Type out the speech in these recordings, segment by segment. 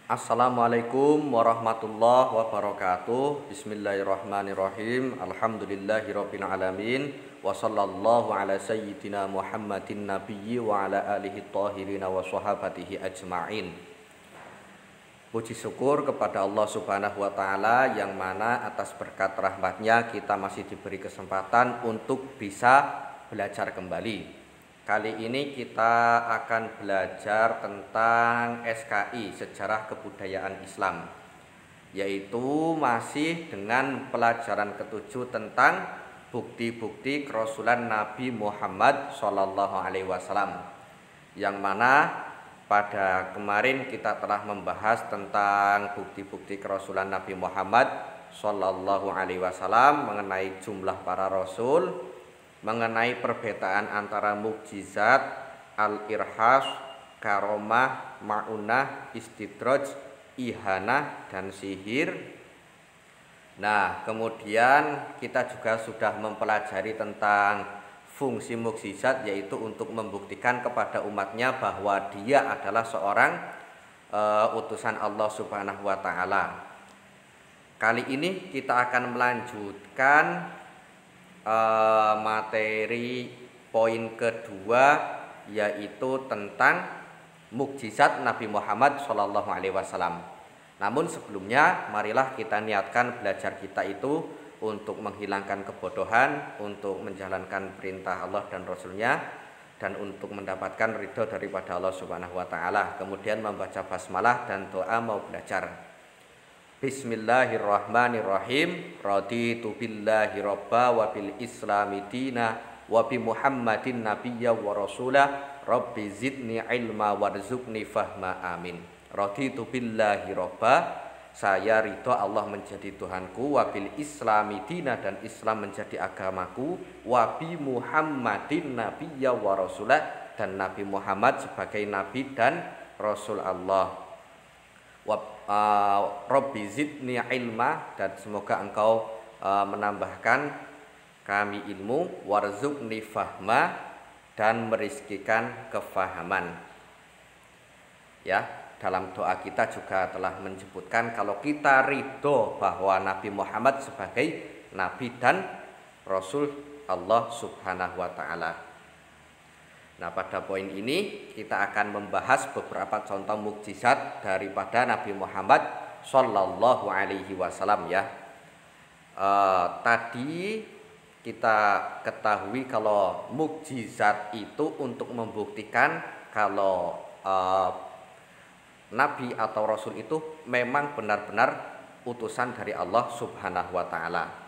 Assalamualaikum warahmatullahi wabarakatuh. Bismillahirrahmanirrahim. Alhamdulillahirabbil alamin. Wa sallallahu ala sayyidina Muhammadin nabiyyi wa ala alihi thahirin wa sahabatihi ajma'in. Puji syukur kepada Allah Subhanahu wa taala yang mana atas berkat rahmatnya kita masih diberi kesempatan untuk bisa belajar kembali. Kali ini kita akan belajar tentang SKI, Sejarah Kebudayaan Islam, yaitu masih dengan pelajaran ketujuh tentang bukti-bukti kerasulan Nabi Muhammad SAW, yang mana pada kemarin kita telah membahas tentang bukti-bukti kerasulan Nabi Muhammad SAW mengenai jumlah para rasul, mengenai perbedaan antara mukjizat, al-irhas, karomah, ma'unah, istidraj, ihanah, dan sihir. Nah, kemudian kita juga sudah mempelajari tentang fungsi mukjizat, yaitu untuk membuktikan kepada umatnya bahwa dia adalah seorang utusan Allah Subhanahu wa taala. Kali ini kita akan melanjutkan materi poin kedua, yaitu tentang mukjizat Nabi Muhammad SAW. Namun sebelumnya marilah kita niatkan belajar kita itu untuk menghilangkan kebodohan, untuk menjalankan perintah Allah dan Rasulnya, dan untuk mendapatkan ridho daripada Allah Subhanahu wa taala. Kemudian membaca basmalah dan doa mau belajar. Bismillahirrahmanirrahim. Raditu billahi robba wa bil islami dina wa bi Muhammadin nabiyya wa rasulah rabbi zidni ilma warzuqni fahma amin. Raditu billahi robba, saya ridho Allah menjadi Tuhanku, wa bil islami dina, dan Islam menjadi agamaku, wa bi Muhammadin nabiyya wa rasulah, dan Nabi Muhammad sebagai nabi dan rasul Allah. Rabbi zidni ilma, dan semoga engkau menambahkan kami ilmu, warzuqni fahma, dan merizkikan kefahaman. Ya, dalam doa kita juga telah menyebutkan kalau kita ridho bahwa Nabi Muhammad sebagai nabi dan rasul Allah Subhanahu wa taala. Nah, pada poin ini kita akan membahas beberapa contoh mukjizat daripada Nabi Muhammad Sallallahu Alaihi Wasallam ya. Tadi kita ketahui kalau mukjizat itu untuk membuktikan kalau Nabi atau Rasul itu memang benar-benar utusan dari Allah Subhanahu Wa Taala.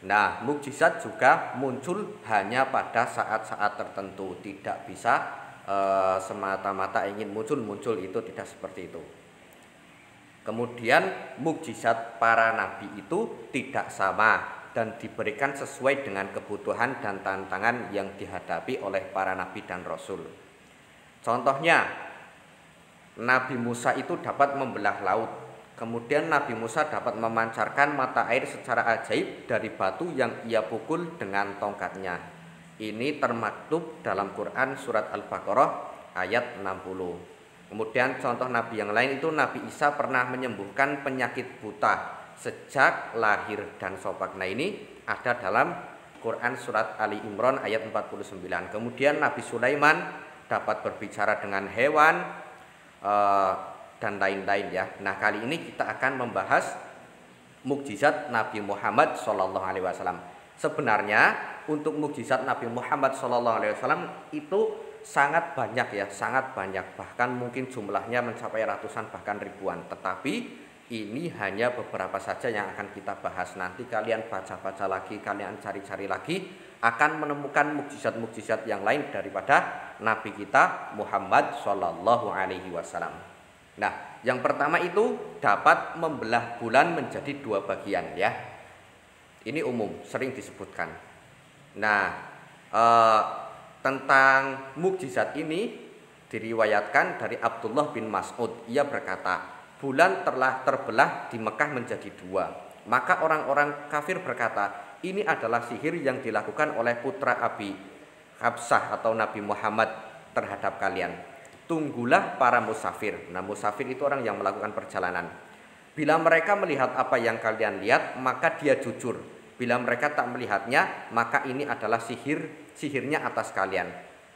Nah, mukjizat juga muncul hanya pada saat-saat tertentu, tidak bisa semata-mata ingin muncul itu, tidak seperti itu. Kemudian mukjizat para nabi itu tidak sama dan diberikan sesuai dengan kebutuhan dan tantangan yang dihadapi oleh para nabi dan rasul. Contohnya, Nabi Musa itu dapat membelah laut. Kemudian Nabi Musa dapat memancarkan mata air secara ajaib dari batu yang ia pukul dengan tongkatnya. Ini termaktub dalam Quran surat Al-Baqarah ayat 60. Kemudian contoh Nabi yang lain itu Nabi Isa pernah menyembuhkan penyakit buta sejak lahir dan sopak. Nah, ini ada dalam Quran surat Ali Imran ayat 49. Kemudian Nabi Sulaiman dapat berbicara dengan hewan dan lain-lain ya. Nah, kali ini kita akan membahas mukjizat Nabi Muhammad SAW. Sebenarnya untuk mukjizat Nabi Muhammad SAW itu sangat banyak ya, sangat banyak. Bahkan mungkin jumlahnya mencapai ratusan bahkan ribuan. Tetapi ini hanya beberapa saja yang akan kita bahas. Nanti kalian baca-baca lagi, kalian cari-cari lagi, akan menemukan mukjizat-mukjizat yang lain daripada Nabi kita Muhammad SAW. Nah, yang pertama itu dapat membelah bulan menjadi dua bagian ya. Ini umum, sering disebutkan. Nah, tentang mukjizat ini diriwayatkan dari Abdullah bin Mas'ud. Ia berkata, bulan telah terbelah di Mekah menjadi dua. Maka orang-orang kafir berkata, ini adalah sihir yang dilakukan oleh putra Abi Habsah atau Nabi Muhammad terhadap kalian. tunggulah para musafir. Nah, musafir itu orang yang melakukan perjalanan. Bila mereka melihat apa yang kalian lihat, maka dia jujur. Bila mereka tak melihatnya, maka ini adalah sihirnya atas kalian.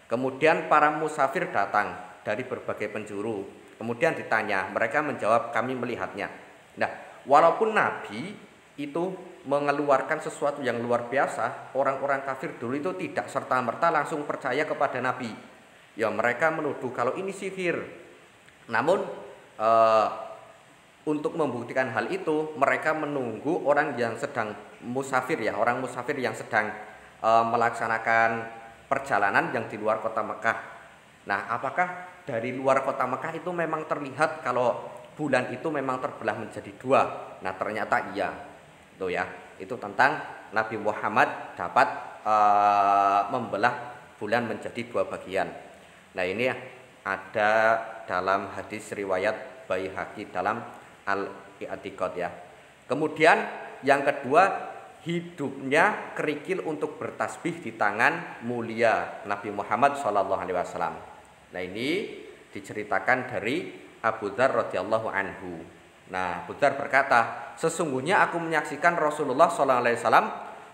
Kemudian para musafir datang dari berbagai penjuru. Kemudian ditanya, mereka menjawab, kami melihatnya. Nah, walaupun Nabi itu mengeluarkan sesuatu yang luar biasa, orang-orang kafir dulu itu tidak serta-merta langsung percaya kepada Nabi. Ya, mereka menuduh kalau ini sihir. Namun untuk membuktikan hal itu, mereka menunggu orang yang sedang musafir, ya, orang musafir yang sedang melaksanakan perjalanan yang di luar kota Mekah. Nah, apakah dari luar kota Mekah itu memang terlihat kalau bulan itu memang terbelah menjadi dua? Nah, ternyata iya. Itu ya, itu tentang Nabi Muhammad dapat membelah bulan menjadi dua bagian. Nah, ini ada dalam hadis riwayat Baihaqi dalam Al-I'tiqad ya. Kemudian yang kedua, hidupnya kerikil untuk bertasbih di tangan mulia Nabi Muhammad SAW. Nah, ini diceritakan dari Abu Dzar radhiyallahu anhu. Nah, Abu Dzar berkata, sesungguhnya aku menyaksikan Rasulullah SAW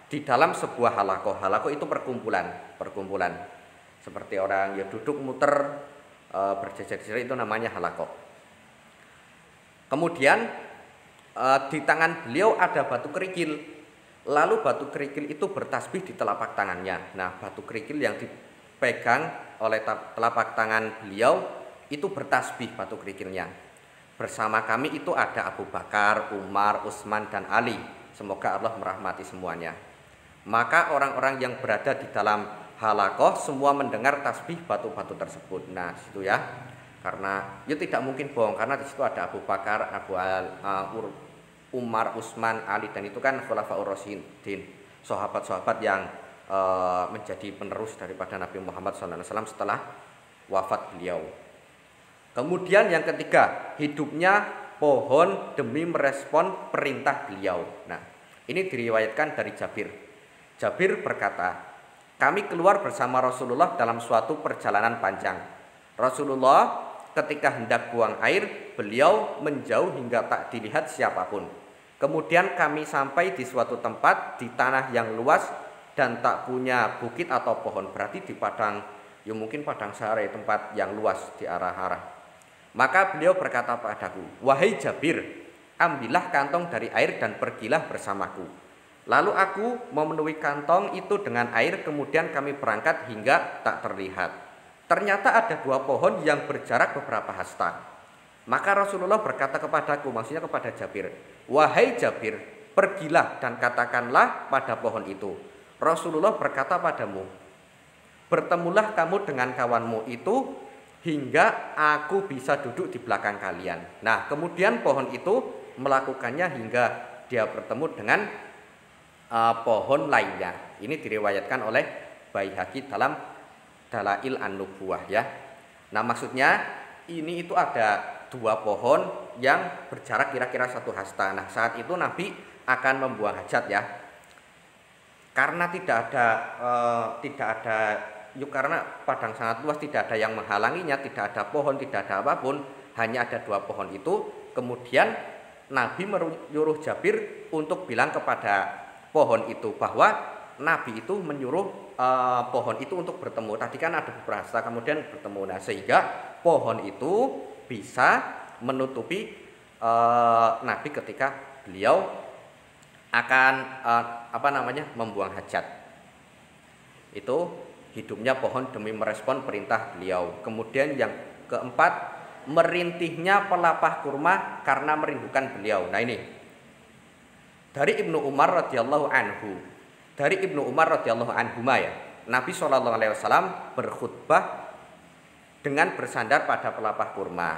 di dalam sebuah halakoh. Halakoh itu perkumpulan. Seperti orang ya duduk muter berjejer-jejer, itu namanya halakoh. Kemudian di tangan beliau ada batu kerikil. Lalu batu kerikil itu bertasbih di telapak tangannya. Nah, batu kerikil yang dipegang oleh telapak tangan beliau itu bertasbih batu kerikilnya. Bersama kami itu ada Abu Bakar, Umar, Utsman, dan Ali. Semoga Allah merahmati semuanya. Maka orang-orang yang berada di dalam halakoh semua mendengar tasbih batu-batu tersebut. Nah, situ ya. Karena ya tidak mungkin bohong, karena di situ ada Abu Bakar, Umar, Utsman, Ali, dan itu kan Khulafaur Rasyidin, sahabat-sahabat yang menjadi penerus daripada Nabi Muhammad SAW setelah wafat beliau. Kemudian yang ketiga, hidupnya pohon demi merespon perintah beliau. Nah, ini diriwayatkan dari Jabir. Jabir berkata, kami keluar bersama Rasulullah dalam suatu perjalanan panjang. Rasulullah ketika hendak buang air, beliau menjauh hingga tak dilihat siapapun. Kemudian kami sampai di suatu tempat di tanah yang luas dan tak punya bukit atau pohon, berarti di padang, ya mungkin padang sare, tempat yang luas di arah-arah. Maka beliau berkata padaku, wahai Jabir, ambillah kantong dari air dan pergilah bersamaku. Lalu aku memenuhi kantong itu dengan air, kemudian kami berangkat hingga tak terlihat. Ternyata ada dua pohon yang berjarak beberapa hasta. Maka Rasulullah berkata kepadaku, maksudnya kepada Jabir, wahai Jabir, pergilah dan katakanlah pada pohon itu, Rasulullah berkata padamu, bertemulah kamu dengan kawanmu itu hingga aku bisa duduk di belakang kalian. Nah, kemudian pohon itu melakukannya hingga dia bertemu dengan pohon lainnya. Ini diriwayatkan oleh Baihaqi dalam Dalail An-Nubuwah ya. Nah, maksudnya ini itu ada dua pohon yang berjarak kira-kira satu hasta. Nah, saat itu Nabi akan membuang hajat ya. Karena tidak ada yuk, karena padang sangat luas, tidak ada yang menghalanginya, tidak ada pohon, tidak ada apapun, hanya ada dua pohon itu. Kemudian Nabi menyuruh Jabir untuk bilang kepada pohon itu bahwa Nabi itu menyuruh pohon itu untuk bertemu. Tadi kan ada beberapa hasta, kemudian bertemu. Nah, sehingga pohon itu bisa menutupi Nabi ketika beliau akan membuang hajat. Itu hidupnya pohon demi merespon perintah beliau. Kemudian yang keempat, merintihnya pelapah kurma karena merindukan beliau. Nah, ini dari Ibnu Umar radhiyallahu anhu. Dari Ibnu Umar radhiyallahu anhuma ya. Nabi SAW berkhutbah dengan bersandar pada pelapah kurma.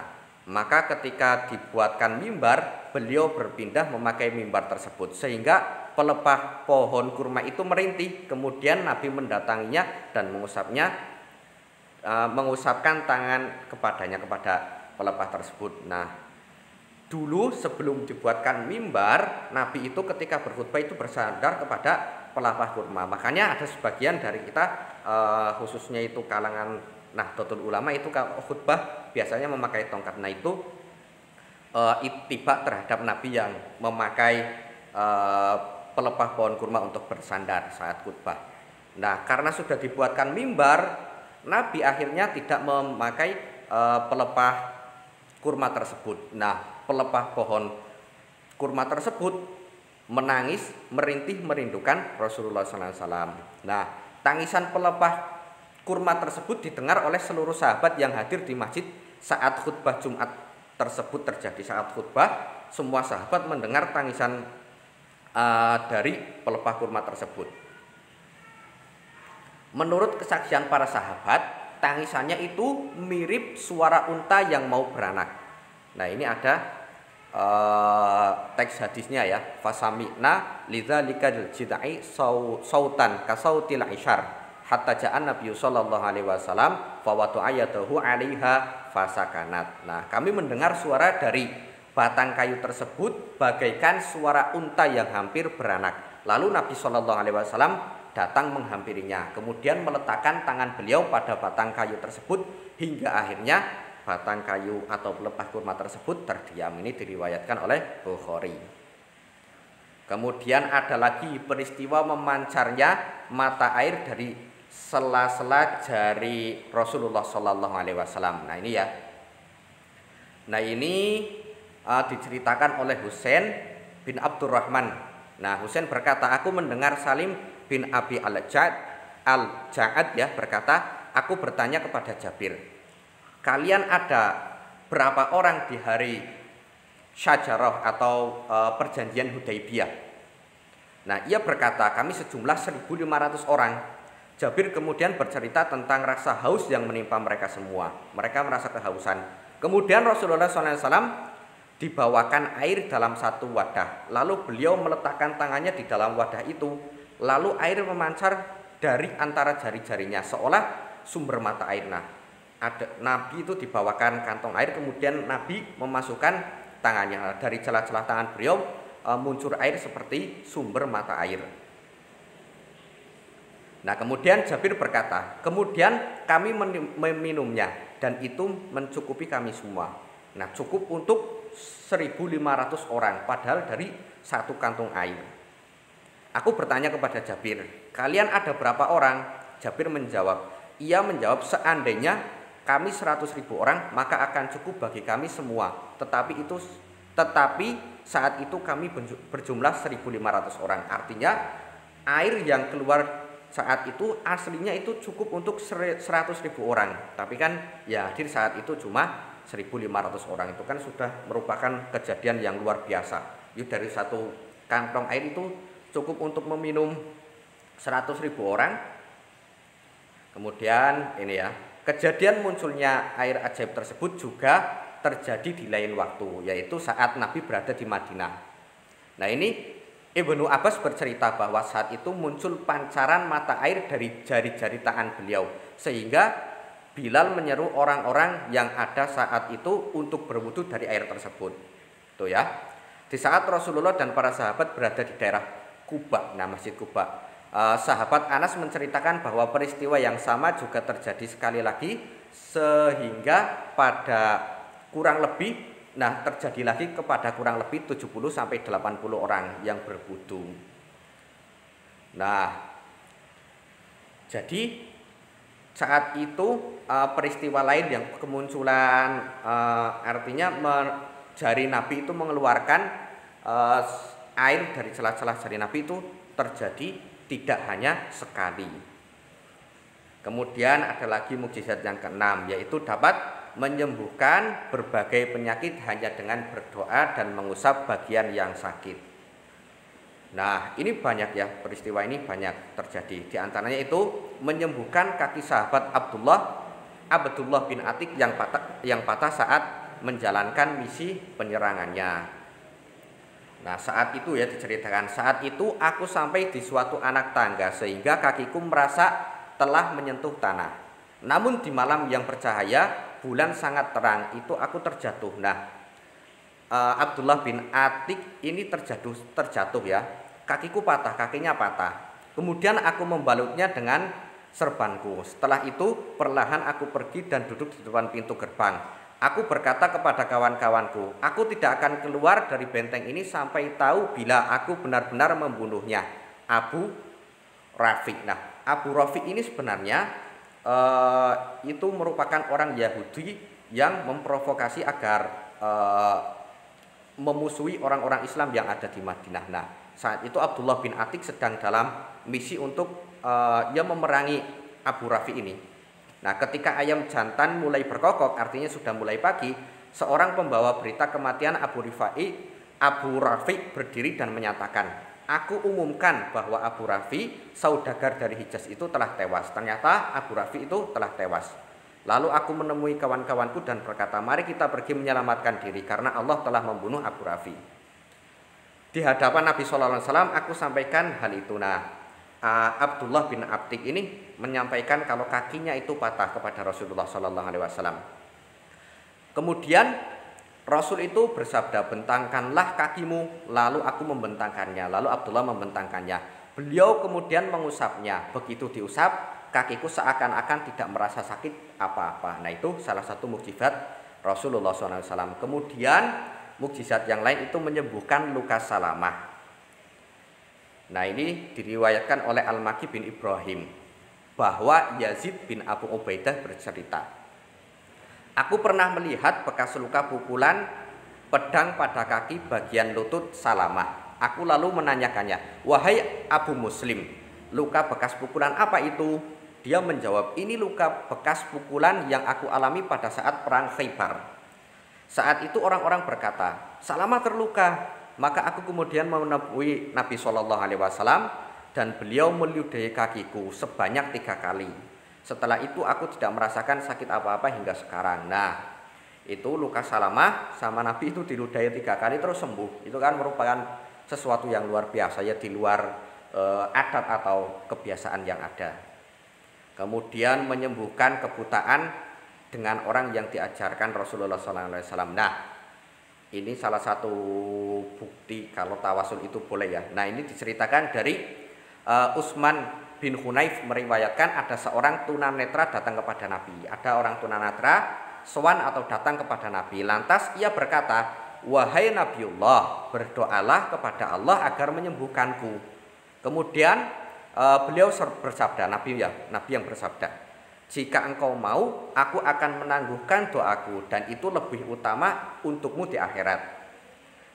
Maka ketika dibuatkan mimbar, beliau berpindah memakai mimbar tersebut sehingga pelepah pohon kurma itu merintih. Kemudian Nabi mendatanginya dan mengusapkan tangan kepadanya, kepada pelepah tersebut. Nah, dulu sebelum dibuatkan mimbar, Nabi itu ketika berkhutbah itu bersandar kepada pelepah kurma. Makanya ada sebagian dari kita, khususnya itu kalangan Nahdlatul Ulama itu kalau khutbah biasanya memakai tongkat. Nah itu ittiba terhadap Nabi yang memakai pelepah pohon kurma untuk bersandar saat khutbah. Nah karena sudah dibuatkan mimbar, Nabi akhirnya tidak memakai pelepah kurma tersebut. Nah pelepah pohon kurma tersebut menangis, merintih, merindukan Rasulullah SAW. Nah, tangisan pelepah kurma tersebut didengar oleh seluruh sahabat yang hadir di masjid saat khutbah Jumat tersebut terjadi. Saat khutbah, semua sahabat mendengar tangisan dari pelepah kurma tersebut. Menurut kesaksian para sahabat, tangisannya itu mirip suara unta yang mau beranak. Nah, ini ada teks hadisnya ya, fasami'na lidzalikal jidai sautan kasautil isyar hatta ja'an Nabi sallallahu alaihi wasallam fa wada'a yadahu 'alaiha fasakanat. Nah, kami mendengar suara dari batang kayu tersebut bagaikan suara unta yang hampir beranak. Lalu Nabi sallallahu alaihi wasallam datang menghampirinya, kemudian meletakkan tangan beliau pada batang kayu tersebut hingga akhirnya batang kayu atau pelepah kurma tersebut terdiam. Ini diriwayatkan oleh Bukhari. Kemudian ada lagi peristiwa memancarnya mata air dari sela-sela jari Rasulullah Shallallahu Alaihi Wasallam. Nah ini ya. Nah ini diceritakan oleh Husain bin Abdurrahman. Nah Husain berkata, aku mendengar Salim bin Abi Al-Ja'ad ya berkata, aku bertanya kepada Jabir, kalian ada berapa orang di hari Syajarah atau perjanjian Hudaibiyah? Nah, ia berkata, kami sejumlah 1.500 orang. Jabir kemudian bercerita tentang rasa haus yang menimpa mereka semua. Mereka merasa kehausan. Kemudian Rasulullah SAW dibawakan air dalam satu wadah. Lalu beliau meletakkan tangannya di dalam wadah itu. Lalu air memancar dari antara jari-jarinya seolah sumber mata air. Nah, Nabi itu dibawakan kantong air, kemudian Nabi memasukkan tangannya, dari celah-celah tangan beliau muncul air seperti sumber mata air. Nah kemudian Jabir berkata, kemudian kami meminumnya dan itu mencukupi kami semua. Nah cukup untuk 1.500 orang padahal dari satu kantung air. Aku bertanya kepada Jabir, kalian ada berapa orang? Jabir menjawab, ia menjawab, seandainya kami 100.000 orang maka akan cukup bagi kami semua. Tetapi saat itu kami berjumlah 1.500 orang. Artinya air yang keluar saat itu aslinya itu cukup untuk 100.000 orang. Tapi kan ya hadir saat itu cuma 1.500 orang. Itu kan sudah merupakan kejadian yang luar biasa. Dari satu kantong air itu cukup untuk meminum 100.000 orang. Kemudian ini ya, kejadian munculnya air ajaib tersebut juga terjadi di lain waktu, yaitu saat Nabi berada di Madinah. Nah ini Ibnu Abbas bercerita bahwa saat itu muncul pancaran mata air dari jari-jari tangan beliau, sehingga Bilal menyeru orang-orang yang ada saat itu untuk berwudu dari air tersebut. Tuh ya. Di saat Rasulullah dan para sahabat berada di daerah Quba, nah Masjid Quba, sahabat Anas menceritakan bahwa peristiwa yang sama juga terjadi sekali lagi, sehingga pada kurang lebih terjadi lagi kepada kurang lebih 70 sampai 80 orang yang berwudu. Nah, jadi saat itu peristiwa lain yang kemunculan artinya jari Nabi itu mengeluarkan air dari celah-celah jari Nabi itu terjadi tidak hanya sekali. Kemudian ada lagi mukjizat yang keenam, yaitu dapat menyembuhkan berbagai penyakit hanya dengan berdoa dan mengusap bagian yang sakit. Nah, ini banyak ya, peristiwa ini banyak terjadi. Di antaranya itu menyembuhkan kaki sahabat Abdullah bin Atik yang patah saat menjalankan misi penyerangannya. Nah, saat itu ya diceritakan, saat itu aku sampai di suatu anak tangga sehingga kakiku merasa telah menyentuh tanah. Namun di malam yang bercahaya, bulan sangat terang, itu aku terjatuh. Nah, Abdullah bin Atik ini terjatuh ya. Kakiku patah, kakinya patah. Kemudian aku membalutnya dengan serbanku. Setelah itu perlahan aku pergi dan duduk di depan pintu gerbang. Aku berkata kepada kawan-kawanku, aku tidak akan keluar dari benteng ini sampai tahu bila aku benar-benar membunuhnya. Abu Rafiq. Nah, Abu Rafiq ini sebenarnya itu merupakan orang Yahudi yang memprovokasi agar memusuhi orang-orang Islam yang ada di Madinah. Nah, saat itu Abdullah bin Atik sedang dalam misi untuk memerangi Abu Rafiq ini. Nah, ketika ayam jantan mulai berkokok, artinya sudah mulai pagi, seorang pembawa berita kematian Abu Rafiq berdiri dan menyatakan, aku umumkan bahwa Abu Rafiq, saudagar dari Hijaz itu telah tewas. Ternyata Abu Rafiq itu telah tewas. Lalu aku menemui kawan-kawanku dan berkata, mari kita pergi menyelamatkan diri karena Allah telah membunuh Abu Rafiq. Di hadapan Nabi SAW aku sampaikan hal itu. Nah, Abdullah bin Atik ini menyampaikan kalau kakinya itu patah kepada Rasulullah SAW. Kemudian Rasul itu bersabda, bentangkanlah kakimu. Lalu aku membentangkannya. Lalu Abdullah membentangkannya. Beliau kemudian mengusapnya. Begitu diusap, kakiku seakan-akan tidak merasa sakit apa-apa. Nah, itu salah satu mukjizat Rasulullah SAW. Kemudian mukjizat yang lain itu menyembuhkan luka Salamah. Nah, ini diriwayatkan oleh Al-Maki bin Ibrahim bahwa Yazid bin Abu Ubaidah bercerita, aku pernah melihat bekas luka pukulan pedang pada kaki bagian lutut Salamah. Aku lalu menanyakannya, wahai Abu Muslim, luka bekas pukulan apa itu? Dia menjawab, ini luka bekas pukulan yang aku alami pada saat perang Khaybar. Saat itu orang-orang berkata, Salamah terluka. Maka aku kemudian menemui Nabi SAW dan beliau meludahi kakiku sebanyak 3 kali. Setelah itu aku tidak merasakan sakit apa-apa hingga sekarang. Nah, itu luka Salamah sama Nabi itu diludahi 3 kali terus sembuh. Itu kan merupakan sesuatu yang luar biasa ya, di luar adat atau kebiasaan yang ada. Kemudian menyembuhkan kebutaan dengan orang yang diajarkan Rasulullah SAW. Nah, ini salah satu bukti kalau tawasul itu boleh ya. Nah, ini diceritakan dari Utsman bin Hunayf meriwayatkan ada seorang tunanetra datang kepada Nabi. Ada orang tunanetra sowan atau datang kepada Nabi. Lantas ia berkata, wahai Nabiullah, berdoalah kepada Allah agar menyembuhkanku. Kemudian beliau bersabda, Nabi yang bersabda, jika engkau mau, aku akan menangguhkan doaku dan itu lebih utama untukmu di akhirat.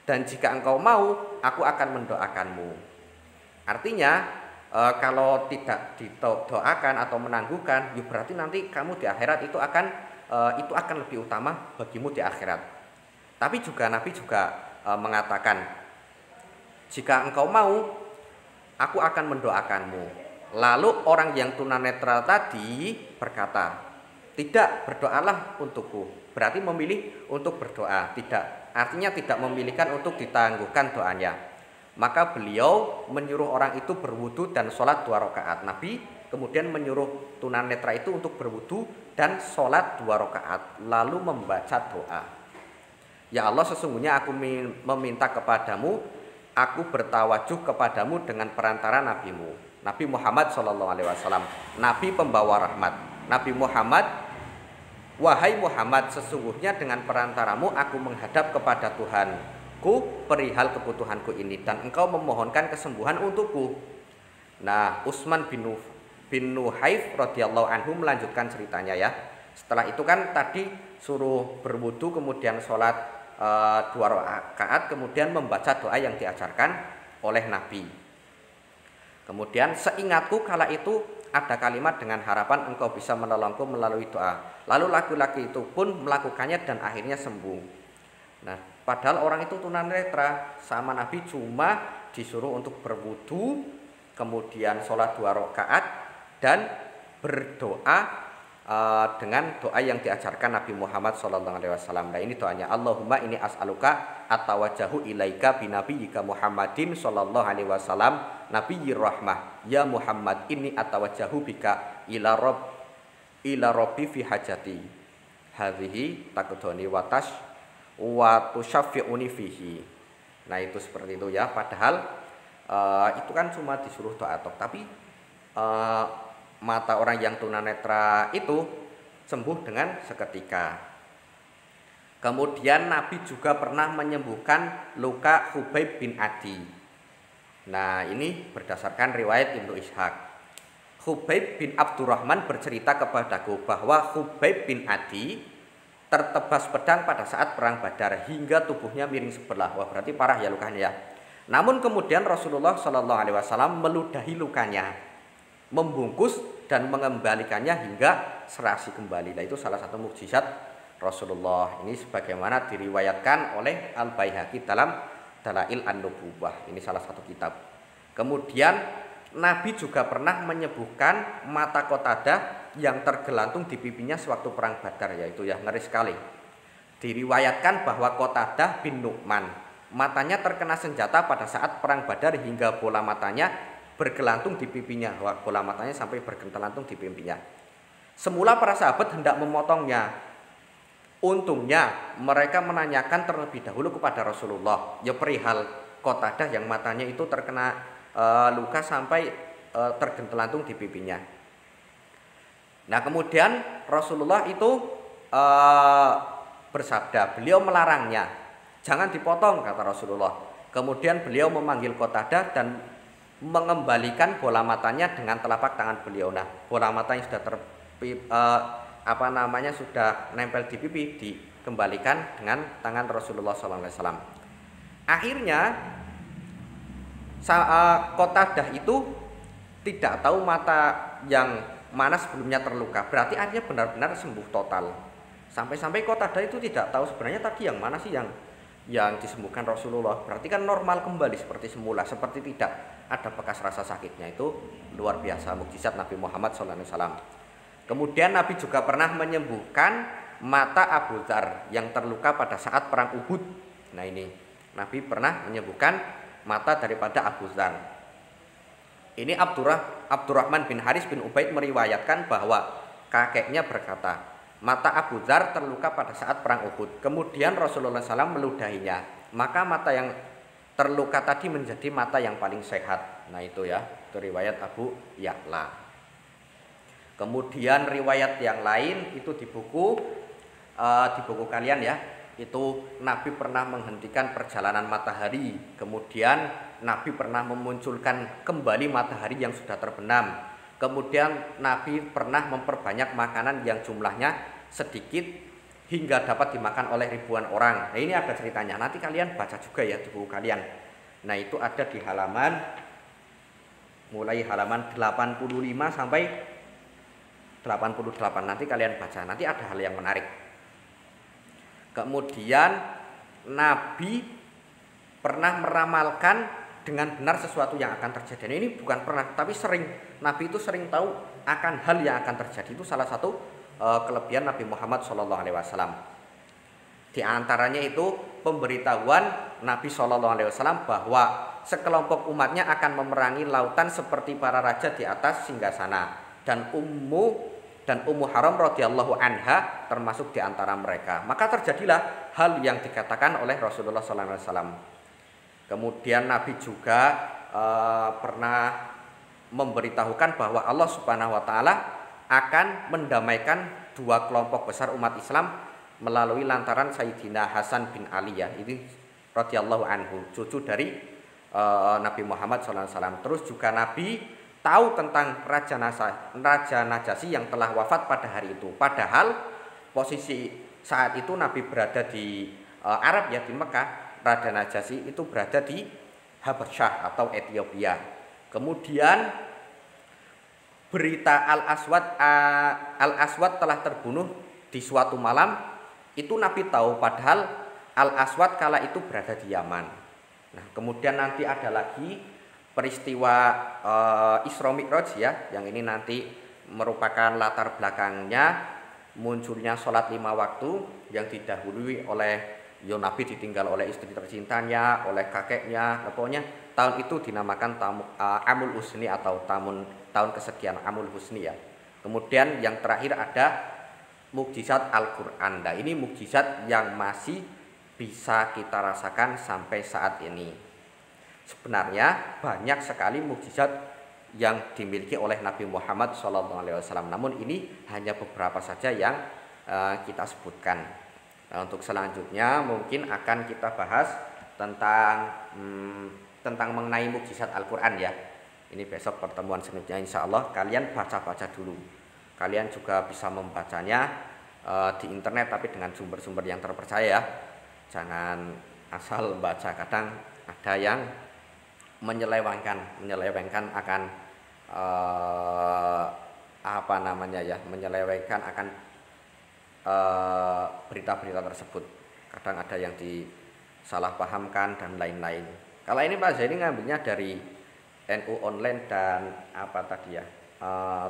Dan jika engkau mau, aku akan mendoakanmu. Artinya, kalau tidak didoakan atau menangguhkan, ya berarti nanti kamu di akhirat itu akan lebih utama bagimu di akhirat. Tapi juga Nabi juga mengatakan, jika engkau mau, aku akan mendoakanmu. Lalu orang yang tunanetra tadi berkata, tidak, berdoalah untukku. Berarti memilih untuk berdoa. Tidak, artinya tidak memilihkan untuk ditangguhkan doanya. Maka beliau menyuruh orang itu berwudu dan sholat 2 rakaat. Nabi kemudian menyuruh tunanetra itu untuk berwudu dan sholat 2 rakaat. Lalu membaca doa, ya Allah, sesungguhnya aku meminta kepadamu, aku bertawajuh kepadamu dengan perantara nabimu Nabi Muhammad SAW, Nabi pembawa rahmat. Nabi Muhammad, wahai Muhammad, sesungguhnya dengan perantaramu aku menghadap kepada Tuhanku perihal kebutuhanku ini, dan engkau memohonkan kesembuhan untukku. Nah, Utsman bin Nuhaif radhiyallahu anhu melanjutkan ceritanya ya. Setelah itu kan tadi suruh berwudu, kemudian sholat 2 rakaat, kemudian membaca doa yang diajarkan oleh Nabi. Kemudian seingatku kala itu ada kalimat dengan harapan engkau bisa menolongku melalui doa. Lalu laki-laki itu pun melakukannya dan akhirnya sembuh. Nah, padahal orang itu tunanetra, sama Nabi cuma disuruh untuk berwudu, kemudian sholat 2 rakaat dan berdoa dengan doa yang diajarkan Nabi Muhammad SAW. Nah, ini doanya, Allahumma ini as'aluka atawajahu ilaika binabiyyika Muhammadin SAW nabiyyir rahmah, ya Muhammad ini atawajahu bika ila rabbi fi hajati hadhihi taqdoni wa tusyaffi'uni fihi. Nah, itu seperti itu ya. Padahal itu kan cuma disuruh doa tok, tapi mata orang yang tunanetra itu sembuh dengan seketika. Kemudian Nabi juga pernah menyembuhkan luka Khubayb bin Adi. Nah, ini berdasarkan riwayat Ibnu Ishaq. Khubayb bin Abdurrahman bercerita kepadaku bahwa Khubayb bin Adi tertebas pedang pada saat perang Badar hingga tubuhnya miring sebelah. Wah, berarti parah ya lukanya ya. Namun kemudian Rasulullah Shallallahu Alaihi Wasallam meludahi lukanya, membungkus dan mengembalikannya hingga serasi kembali. Nah, itu salah satu mukjizat Rasulullah. Ini sebagaimana diriwayatkan oleh Al-Baihaqi dalam Dalail An-Nubuwah. Ini salah satu kitab. Kemudian Nabi juga pernah menyembuhkan mata Qatadah yang tergelantung di pipinya sewaktu perang Badar, yaitu ya ngeri sekali. Diriwayatkan bahwa Qatadah bin Nu'man matanya terkena senjata pada saat perang Badar hingga bola matanya bergelantung di pipinya. Wah, bola matanya sampai bergelantung di pipinya. Semula para sahabat hendak memotongnya. Untungnya mereka menanyakan terlebih dahulu kepada Rasulullah, ya perihal Qatadah yang matanya itu terkena luka sampai tergelantung di pipinya. Nah, kemudian Rasulullah itu bersabda, beliau melarangnya, jangan dipotong, kata Rasulullah. Kemudian beliau memanggil Qatadah dan mengembalikan bola matanya dengan telapak tangan beliau. Nah, bola mata yang sudah sudah nempel di pipi dikembalikan dengan tangan Rasulullah SAW. Akhirnya Qatadah itu tidak tahu mata yang mana sebelumnya terluka. Berarti artinya benar-benar sembuh total. Sampai-sampai Qatadah itu tidak tahu sebenarnya tadi yang mana sih yang disembuhkan Rasulullah. Berarti kan normal kembali seperti semula, seperti tidak ada bekas rasa sakitnya. Itu luar biasa mukjizat Nabi Muhammad SAW. Kemudian Nabi juga pernah menyembuhkan mata Abu Dzar yang terluka pada saat perang Uhud. Nah, ini Nabi pernah menyembuhkan mata daripada Abu Dzar. Ini Abdurrahman bin Haris bin Ubaid meriwayatkan bahwa kakeknya berkata, mata Abu Dzar terluka pada saat perang Uhud. Kemudian Rasulullah SAW meludahinya. Maka mata yang terluka tadi menjadi mata yang paling sehat. Nah, itu ya, itu riwayat Abu Ya'la. Kemudian riwayat yang lain itu di buku kalian ya, itu Nabi pernah menghentikan perjalanan matahari. Kemudian Nabi pernah memunculkan kembali matahari yang sudah terbenam. Kemudian Nabi pernah memperbanyak makanan yang jumlahnya sedikit hingga dapat dimakan oleh ribuan orang. Nah, ini ada ceritanya. Nanti kalian baca juga ya di buku kalian. Nah, itu ada di mulai halaman 85 sampai 88. Nanti kalian baca. Nanti ada hal yang menarik. Kemudian Nabi pernah meramalkan dengan benar sesuatu yang akan terjadi. Nah, ini bukan pernah, tapi sering. Nabi itu sering tahu akan hal yang akan terjadi. Itu salah satu kelebihan Nabi Muhammad SAW. Di antaranya itu pemberitahuan Nabi SAW bahwa sekelompok umatnya akan memerangi lautan seperti para raja di atas singgasana, dan Ummu Haram radhiyallahu anha termasuk di antara mereka. Maka terjadilah hal yang dikatakan oleh Rasulullah SAW. Kemudian Nabi juga pernah memberitahukan bahwa Allah Subhanahu wa taala akan mendamaikan dua kelompok besar umat Islam melalui lantaran Sayyidina Hasan bin Ali ya, ini radhiyallahu anhu, cucu dari Nabi Muhammad SAW. Terus juga Nabi tahu tentang Raja Najasyi yang telah wafat pada hari itu. Padahal posisi saat itu Nabi berada di Arab ya, di Mekah. Raja Najasyi itu berada di Habasyah atau Ethiopia. Kemudian berita Al-Aswad telah terbunuh di suatu malam itu Nabi tahu, padahal Al-Aswad kala itu berada di Yaman. Nah, kemudian nanti ada lagi peristiwa Isra Mi'raj ya, yang ini nanti merupakan latar belakangnya munculnya sholat 5 waktu yang didahului oleh Nabi ditinggal oleh istri tercintanya, oleh kakeknya. Pokoknya tahun itu dinamakan Amul Husni atau tahun kesedihan Amul Husni ya. Kemudian yang terakhir ada mukjizat Al-Quran. Nah, ini mukjizat yang masih bisa kita rasakan sampai saat ini. Sebenarnya banyak sekali mukjizat yang dimiliki oleh Nabi Muhammad SAW. Namun ini hanya beberapa saja yang kita sebutkan. Nah, untuk selanjutnya mungkin akan kita bahas tentang mengenai mukjizat Al-Quran ya. Ini besok pertemuan selanjutnya insya Allah. Kalian baca-baca dulu. Kalian juga bisa membacanya di internet tapi dengan sumber-sumber yang terpercaya ya. Jangan asal baca, kadang ada yang menyelewengkan akan menyelewengkan akan berita-berita tersebut. Kadang ada yang disalahpahamkan dan lain-lain. Kalau ini Pak Zaini ngambilnya dari NU Online dan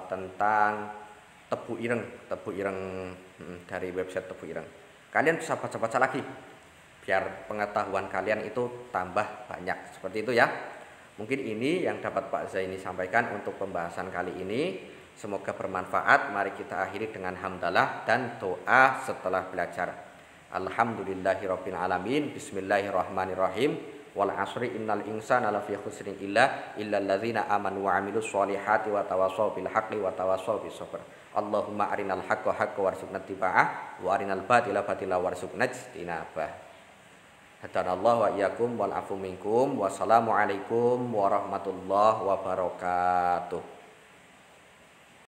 tentang Tebu Ireng dari website Tebu Ireng. Kalian bisa baca-baca lagi biar pengetahuan kalian itu tambah banyak. Seperti itu ya. Mungkin ini yang dapat Pak Zaini sampaikan untuk pembahasan kali ini. Semoga bermanfaat. Mari kita akhiri dengan hamdalah dan doa setelah belajar. Alhamdulillahirabbil alamin. Bismillahirrahmanirrahim. Wal asri innal insana lafi khusrin illal ladzina amanu wa amilus solihati wa tawassaw bil haqqi wa tawassaw bis sabr. Allahumma arinal haqqa haqqan warzuqna ittiba'ah wa arinal batila batila warzuqna ijtinabah. Hadanallahu wa iyyakum wal afu minkum. Wassalamualaikum warahmatullahi wabarakatuh.